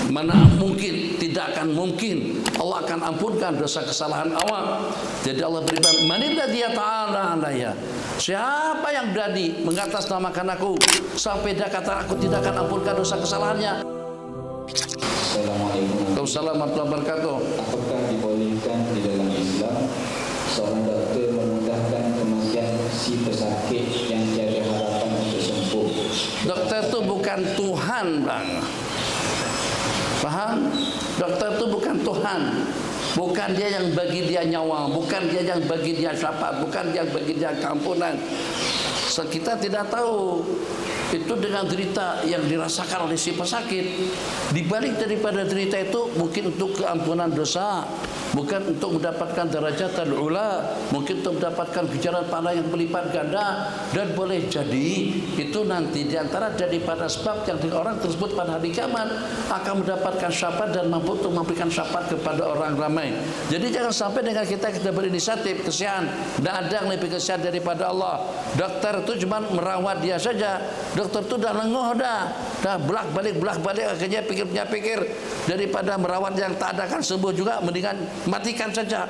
Mana mungkin, tidak akan mungkin Allah akan ampunkan dosa kesalahan awam. Jadi Allah beriman, manilladzi ta'ala alayya. Siapa yang berani mengatasnamakan aku sampai dia kata aku tidak akan ampunkan dosa kesalahannya. Assalamualaikum warahmatullahi wabarakatuh. Apakah dibolehkan di dalam Islam seorang dokter memudahkan kematian si pesakit yang tiada harapan untuk sembuh? Dokter itu bukan Tuhan, Bang. Paham? Dokter itu bukan Tuhan. Bukan dia yang bagi dia nyawa, bukan dia yang bagi dia syafaat, bukan dia yang bagi dia keampunan. Kita tidak tahu itu dengan derita yang dirasakan oleh si pesakit. Di balik daripada derita itu mungkin untuk keampunan dosa, bukan untuk mendapatkan derajat al-ula, mungkin untuk mendapatkan ganjaran pahala yang berlipat ganda. Dan boleh jadi itu nanti diantara daripada sebab yang orang tersebut pada hari kiamat akan mendapatkan syafaat dan mampu untuk memberikan syafaat kepada orang ramai. Jadi jangan sampai dengan kita berinisiatif kesian. Tidak ada yang lebih kesian daripada Allah. Dokter itu cuma merawat dia saja. Dokter itu dah lenguh dah belak balik akhirnya pikir daripada merawat yang tak ada kan sembuh juga, mendingan matikan saja.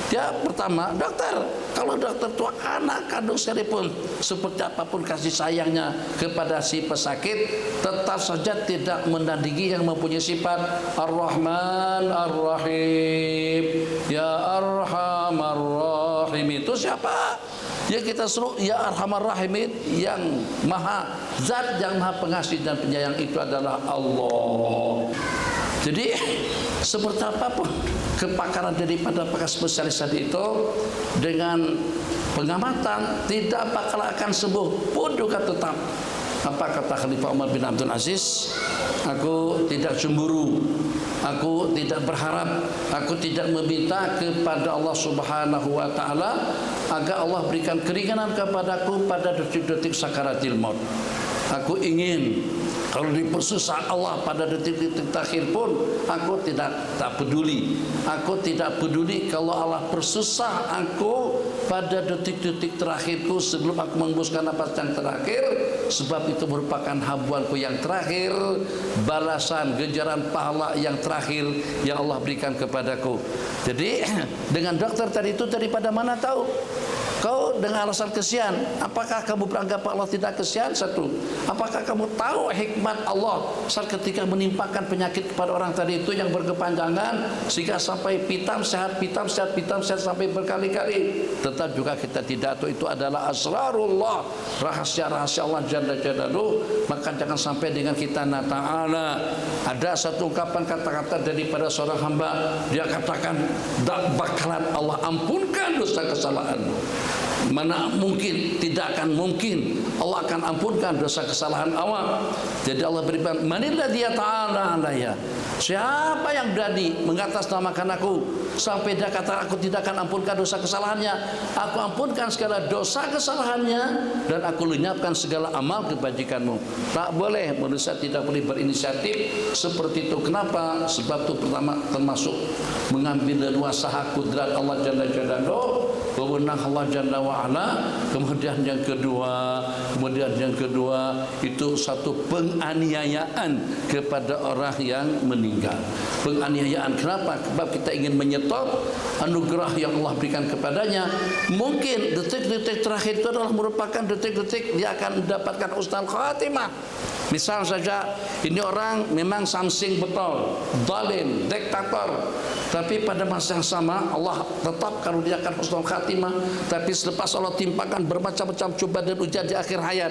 Ya, pertama, dokter, kalau dokter itu anak kandung sekalipun, seperti apapun kasih sayangnya kepada si pesakit, tetap saja tidak menandingi yang mempunyai sifat Ar-Rahman Ar-Rahim. Ya Arhamar Rahim itu siapa? Ya kita suruh ya Arhamar Rahimin, yang maha zat yang maha pengasih dan penyayang itu adalah Allah. Jadi seperti apapun kepakaran daripada pakar spesialis tadi itu, dengan pengamatan tidak bakal akan sembuh pun juga tetap. Apa kata Khalifah Umar bin Abdul Aziz? Aku tidak cemburu, aku tidak berharap, aku tidak meminta kepada Allah Subhanahu wa taala agar Allah berikan keringanan kepadaku pada detik-detik sakaratil maut. Aku ingin kalau dipersusah Allah pada detik-detik terakhir pun aku tak peduli. Aku tidak peduli kalau Allah persusah aku pada detik-detik terakhirku sebelum aku mengembuskan nafas yang terakhir, sebab itu merupakan habuanku yang terakhir, balasan ganjaran pahala yang terakhir yang Allah berikan kepadaku. Jadi dengan dokter tadi itu daripada mana tahu? Kau dengan alasan kesian, apakah kamu beranggap Allah tidak kesian? Satu, apakah kamu tahu hikmat Allah saat ketika menimpakan penyakit kepada orang tadi itu yang berkepanjangan sehingga sampai pitam sehat sampai berkali-kali? Tetap juga kita tidak tahu itu adalah asrarullah, rahasia-rahasia Allah Jalla Jalaluhu. Maka jangan sampai dengan kita ta'ala ada satu ungkapan kata-kata daripada seorang hamba, dia katakan tak bakalan Allah ampunkan dosa kesalahanmu. Mana mungkin, tidak akan mungkin Allah akan ampunkan dosa kesalahan awam. Jadi Allah beriman, manilladzi ta'ala alayya. Siapa yang berani mengatasnamakan aku sampai dia kata aku tidak akan ampunkan dosa kesalahannya, aku ampunkan segala dosa kesalahannya dan aku lenyapkan segala amal kebajikanmu. Tak boleh, manusia tidak boleh berinisiatif seperti itu. Kenapa? Sebab itu pertama termasuk mengambil leluasa hak kudrat Allah Jalla Jalaluhu, wewenang Allah Jalla wa'ala. Kemudian yang kedua itu satu penganiayaan kepada orang yang meninggal. Penganiayaan kenapa? Sebab kita ingin menyetop anugerah yang Allah berikan kepadanya. Mungkin detik-detik terakhir itu adalah merupakan detik-detik dia akan mendapatkan husnul khatimah. Misal saja ini orang memang samsing betul, zalim, diktator, tapi pada masa yang sama Allah tetap kalau dia akan husnul khatimah. Tapi selepas Allah timpakan bermacam-macam cobaan dan ujian di akhir hayat,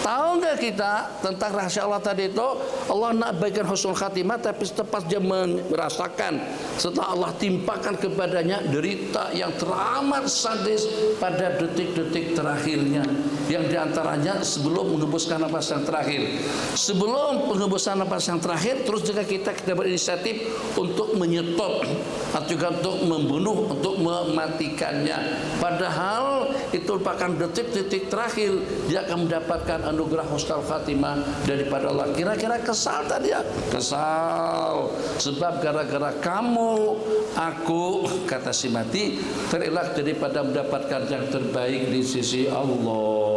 tahu nggak kita tentang rahasia Allah tadi itu? Allah nak berikan husnul khatimah, tapi selepas dia merasakan setelah Allah timpakan kepadanya derita yang teramat sadis pada detik-detik terakhirnya, yang diantaranya sebelum mengembuskan nafas yang terakhir. Sebelum pengembusan nafas yang terakhir, terus juga kita berinisiatif untuk menyetop atau juga untuk membunuh, untuk mematikannya. Padahal itu merupakan detik-detik terakhir dia akan mendapatkan anugerah husnul khatimah daripada Allah. Kira-kira kesal tadi ya? Kesal. Sebab gara-gara kamu, aku, kata si mati, terelak daripada mendapatkan yang terbaik di sisi Allah.